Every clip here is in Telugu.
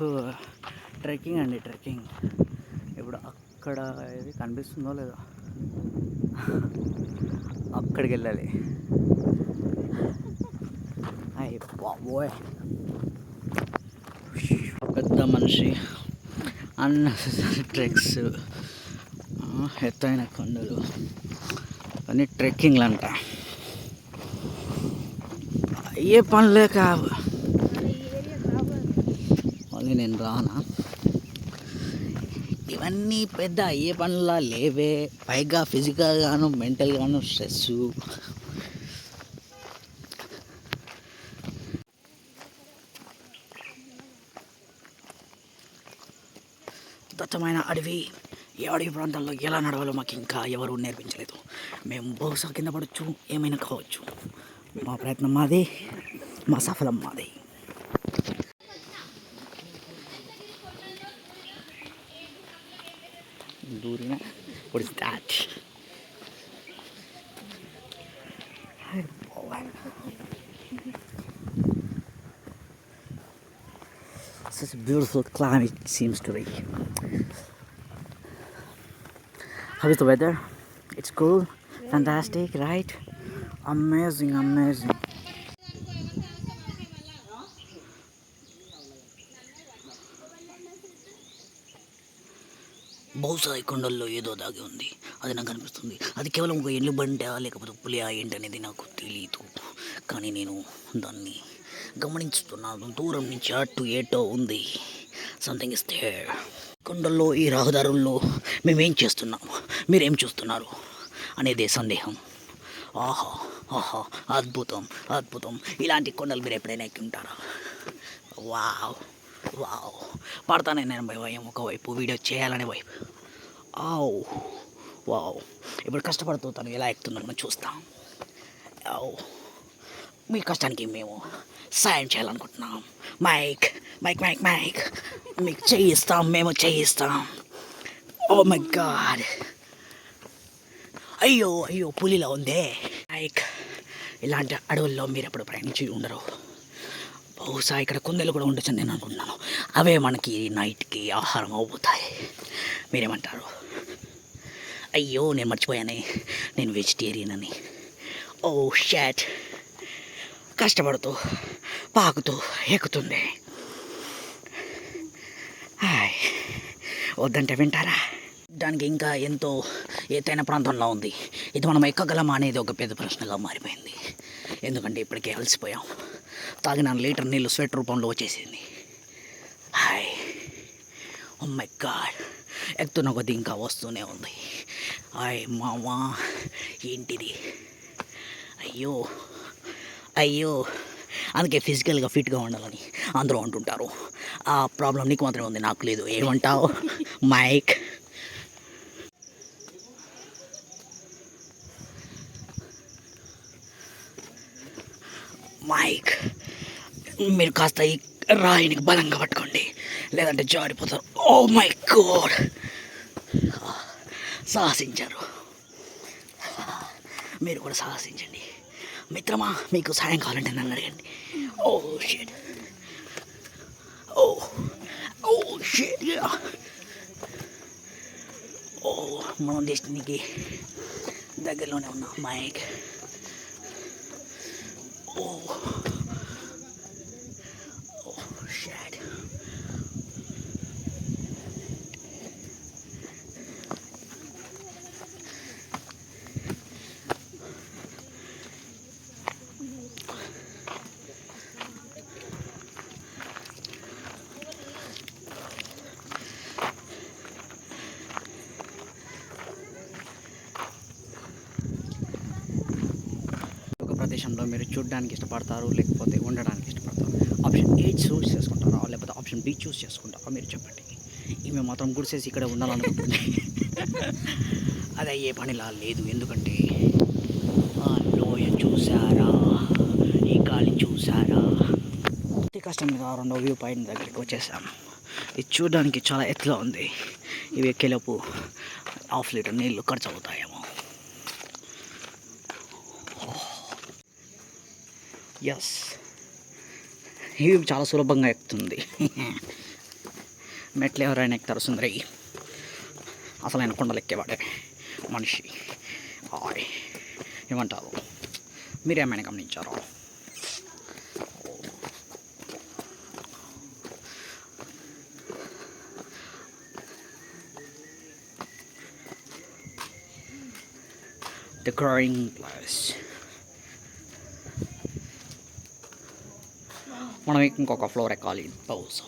టు ట్రెక్కింగ్ అండి. ట్రెక్కింగ్ ఇప్పుడు అక్కడ ఇది కనిపిస్తుందో లేదో అక్కడికి వెళ్ళాలి. అయ్యి బాబోయ్, పెద్ద మనిషి, అన్నెసెసరీ ట్రెక్స్, ఎత్తైన కొండలు అన్నీ ట్రెక్కింగ్లు అంట. అయ్యే పనులే కావు. మళ్ళీ నేను రానా? ఇవన్నీ పెద్ద అయ్యే పనులా లేవే. పైగా ఫిజికల్గాను మెంటల్గాను స్ట్రెస్సు. దట్టమైన అడవి, ఈ అడవి ప్రాంతాల్లో ఎలా నడవాలో మాకు ఇంకా ఎవరు నేర్పించలేదు. మేము బహుశా కింద పడవచ్చు, ఏమైనా కావచ్చు. మా ప్రయత్నం మాది, మా సఫలం మాది. దూరిన what is that? Such a beautiful climate seems to be. How is the weather? It's cool, fantastic, right? Amazing, amazing. బహుశా ఈ కొండల్లో ఏదో దాగి ఉంది, అది నాకు అనిపిస్తుంది. అది కేవలం ఒక ఎలుబంట లేకపోతే పులియా ఏంటనేది నాకు తెలియదు, కానీ నేను దాన్ని గమనిస్తున్నాను. దూరం నుంచి అటు ఏటో ఉంది. Something is there. కొండల్లో ఈ రహదారుల్లో మేమేం చేస్తున్నాము, మీరేం చూస్తున్నారు అనేదే సందేహం. ఆహా ఆహా, అద్భుతం అద్భుతం. ఇలాంటి కొండలు మీరు ఎప్పుడైనా ఎక్కి ఉంటారా? Wow wow. పడతానే నేను భయం ఒకవైపు, వీడియో చేయాలనే వైపు. ఆవ్ వావ్. ఇప్పుడు కష్టపడుతూ తను ఎలా ఎక్కుతున్నామో చూస్తాం. ఆవ్, మీ కష్టానికి మేము సాయం చేయాలనుకుంటున్నాం. మైక్ మైక్ మైక్ మైక్ మీకు చేయిస్తాం, మేము చేయిస్తాం. ఓ మై గాడ్, అయ్యో అయ్యో, పులిలా ఉందే. మైక్, ఇలాంటి అడవుల్లో మీరు ఎప్పుడు ప్రయాణించి ఉండరు. బహుశా ఇక్కడ కుందేలు కూడా ఉండొచ్చని నేను అనుకుంటున్నాను. అవే మనకి నైట్కి ఆహారం అవబోతాయి. మీరేమంటారు? అయ్యో, నేను మర్చిపోయానే, నేను వెజిటేరియన్ అని. ఓ షాట్. కష్టపడుతూ పాకుతూ ఎక్కుతుంది. హాయ్, వద్దంటే వింటారా? దానికి ఇంకా ఎంతో ఎత్తైన ప్రాంతంలో ఉంది. ఇది మనం ఎక్కగలమా అనేది ఒక పెద్ద ప్రశ్నగా మారిపోయింది. ఎందుకంటే ఇప్పటికే అలసిపోయాం. తాగిన లీటర్ నీళ్ళు స్వెట్ రూపంలో వచ్చేసింది. హాయ్, ఓ మై గాడ్, ఎక్కుతున్న కొద్ది ఇంకా వస్తూనే ఉంది. హాయ్ మామా, ఏంటిది? అయ్యో అయ్యో. అందుకే ఫిజికల్గా ఫిట్గా ఉండాలని అందరూ అంటుంటారు. ఆ ప్రాబ్లం నీకు మాత్రమే ఉంది, నాకు లేదు. ఏమంటావు మైక్? మైక్, మీరు కాస్త ఈ రాయిని బలంగా పట్టుకోండి, లేదంటే జారిపోతారు. Oh my God, సాహసించారు. మీరు కూడా సాహసించండి మిత్రమా. మీకు సాయం కావాలంటే నన్ను అడగండి. ఓ షిట్, ఓ ఓ షిట్. ఓ, మనం డెస్టినీకి దగ్గరలోనే ఉన్నాం. మైక్, ఓ ఓ షిట్. ప్రదేశంలో మీరు చూడడానికి ఇష్టపడతారు లేకపోతే ఉండడానికి ఇష్టపడతారు? ఆప్షన్ ఏ చూస్ చేసుకుంటారా, లేకపోతే ఆప్షన్ బి చూస్ చేసుకుంటారా? మీరు చెప్పండి. ఈమె మాత్రం గుడిసేసి ఇక్కడ ఉండాలనుకుంటుంది. అది అయ్యే పనిలా లేదు. ఎందుకంటే ఆ లోయ చూసారా, ఈ గాలి చూసారా. అతి కష్టం మీద రెండో వ్యూ పాయింట్ దగ్గరికి వచ్చేసాం. ఇది చూడడానికి చాలా ఎత్తులో ఉంది. ఇవి ఎక్కేలోపు 1/2 లీటర్ నీళ్ళు ఖర్చు అవుతాయేమో. ఎస్, ఇవి చాలా సులభంగా ఎక్కుతుంది. మెట్లు ఎవరైనా ఎక్కుతారు సుందరి, అసలైన కొండలు ఎక్కేవాడే మనిషి. హాయ్, ఏమంటారు? మీరేమైనా గమనించారా? The growing place. మనం ఇంకొక ఫ్లోర్ ఎక్కాలి. పౌజ్.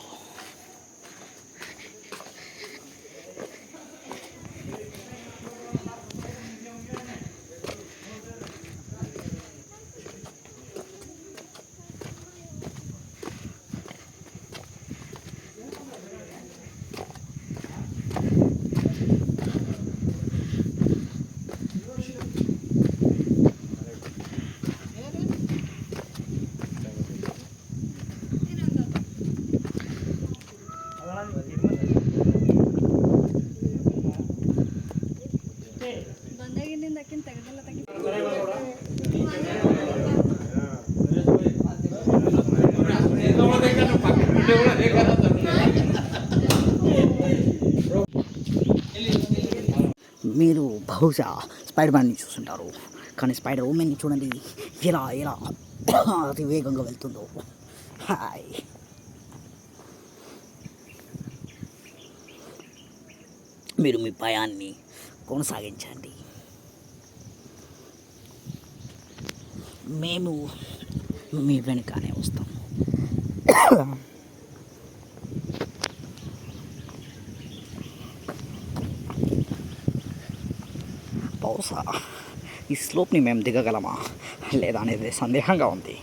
మీరు బహుశా స్పైడర్ మ్యాన్ని చూస్తుంటారు, కానీ స్పైడర్ ఉమెన్ని చూడండి ఎలా ఎలా అతి వేగంగా వెళ్తుందో. హాయ్, మీరు మీ భయాన్ని కొనసాగించండి, మేము మీ వెనుకనే వస్తాం. బహుశా ఈ స్లోప్ని మేము దిగగలమా లేదా అనేది సందేహంగా ఉంది.